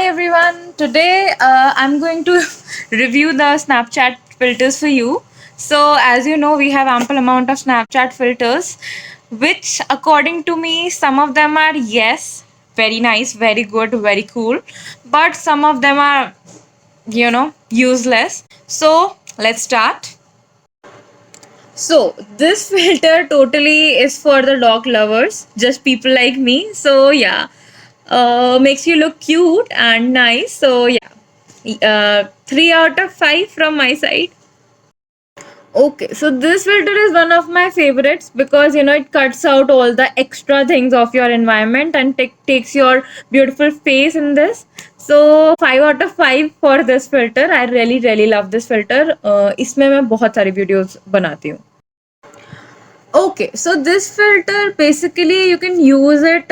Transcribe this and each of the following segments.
everyone. Today I'm going to review the Snapchat filters for you. So as you know, we have ample amount of Snapchat filters, which according to me, some of them are yes, very nice, very good, very cool, but some of them are useless. So let's start. So this filter totally is for the dog lovers, just people like me. So yeah, makes you look cute and nice. So yeah, 3 out of 5 from my side. Okay, so this filter is one of my favorites because it cuts out all the extra things of your environment and takes your beautiful face in this. So 5 out of 5 for this filter. I really love this filter. इसमें मैं बहुत सारी videos बनाती हूँ. Okay, so this filter basically you can use it,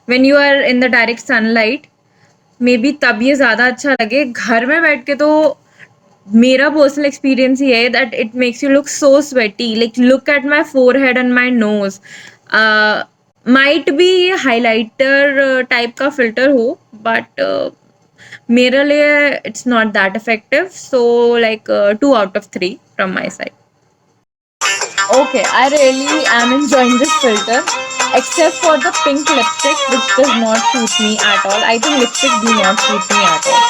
when you are in the direct sunlight. May be तब ये ज़्यादा अच्छा लगे. घर में बैठ के तो मेरा पर्सनल एक्सपीरियंस ये है that it makes you look so sweaty. Like look at my four head and my nose. Might be ये हाईलाइटर टाइप का फिल्टर हो, बट मेरे लिए it's not that effective. So like 2 out of 3 from my side. Okay, I really am enjoying this filter, except for the pink lipstick, which does not suit me at all. I think lipstick do not suit me at all.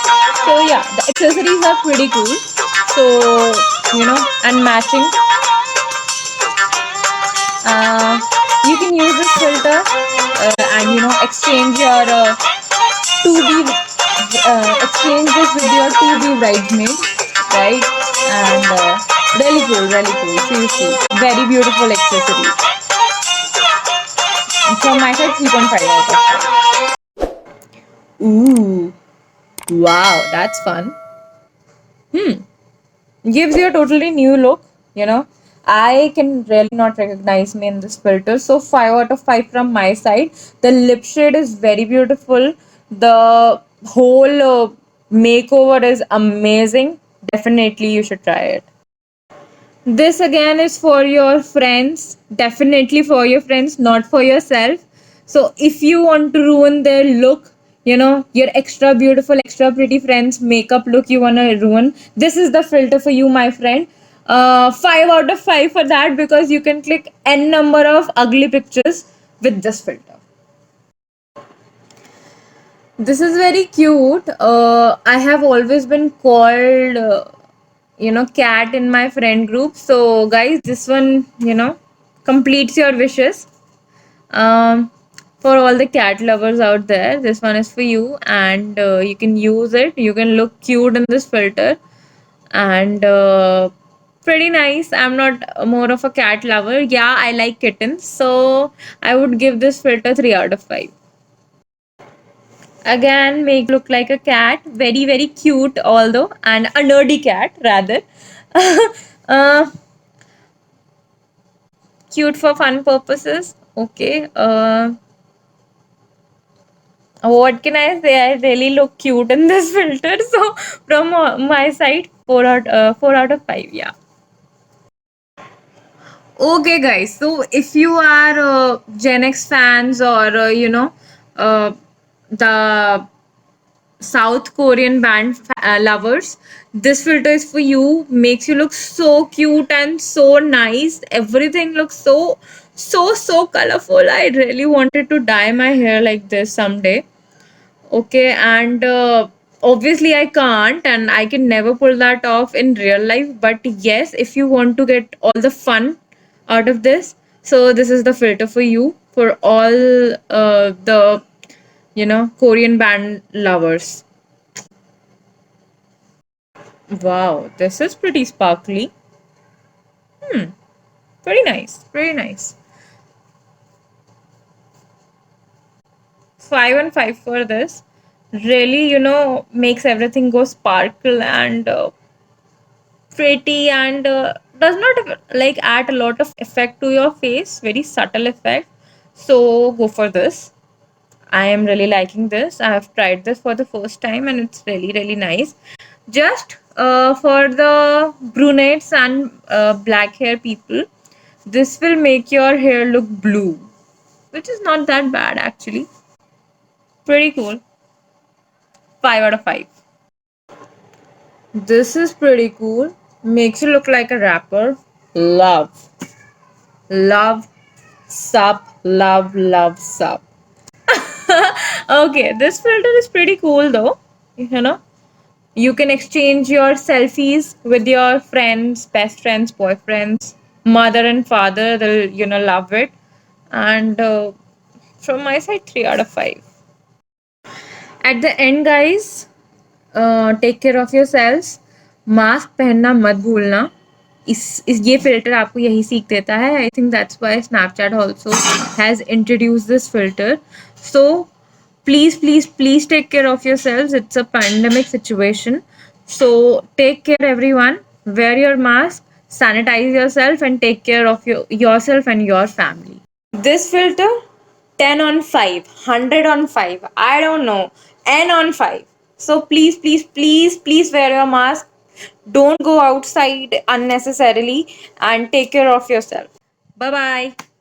So yeah, the accessories are pretty cool. So and matching. Uh, you can use this filter and exchange your 2B, exchange this with your 2B bridesmaid, right? And really cool, really cool. Seriously, very beautiful accessory. From my side, 3.5 out of 5. Ooh, wow, that's fun. Gives you a totally new look. I can really not recognize me in this filter. So 5 out of 5 from my side. The lip shade is very beautiful. The whole makeover is amazing. Definitely, you should try it. This again is for your friends, definitely for your friends, not for yourself. So if you want to ruin their look, your extra beautiful, extra pretty friends' makeup look you want to ruin, this is the filter for you, my friend. 5 out of 5 for that because you can click n number of ugly pictures with this filter. This is very cute. I have always been called, cat in my friend group. So, guys, this one, completes your wishes. For all the cat lovers out there, this one is for you, and you can use it. You can look cute in this filter, and pretty nice. I'm not more of a cat lover. Yeah, I like kittens, so I would give this filter 3 out of 5. Again, make look like a cat. Very cute, although, and a nerdy cat rather. uh, Cute for fun purposes. Okay. What can I say? I really look cute in this filter. So from my side, 4 out of 5. Yeah. Okay, guys. So if you are Gen X fans or uh, the South Korean band lovers, this filter is for you. Makes you look so cute and so nice. Everything looks so colorful. I really wanted to dye my hair like this someday. Okay, and obviously I can't, and I can never pull that off in real life. But yes, if you want to get all the fun out of this, so this is the filter for you for all the Korean band lovers. Wow, this is pretty sparkly. Pretty nice, pretty nice. 5 and 5 for this. Really, makes everything go sparkle and pretty and does not like add a lot of effect to your face. Very subtle effect. So go for this. I am really liking this. I have tried this for the first time and it's really nice. Just for the brunettes and black hair people, this will make your hair look blue, which is not that bad actually. Pretty cool. 5 out of 5. This is pretty cool. Makes you look like a rapper. Love. Love. Sup. Love. Sup. Okay, this filter is pretty cool though. You know, you can exchange your selfies with your friends, best friends, boyfriends, mother and father. They'll, love it. And from my side, 3 out of 5. At the end, guys, take care of yourselves. Mask पहनना मत भूलना. इस ये filter आपको यही सीख देता है. I think that's why Snapchat also has introduce this filter. So please take care of yourselves. It's a pandemic situation, so take care everyone. Wear your mask, sanitize yourself, and take care of yourself and your family. This filter, 10 on 5, 100 on 5, I don't know, N on 5. So please wear your mask. Don't go outside unnecessarily and take care of yourself. Bye bye.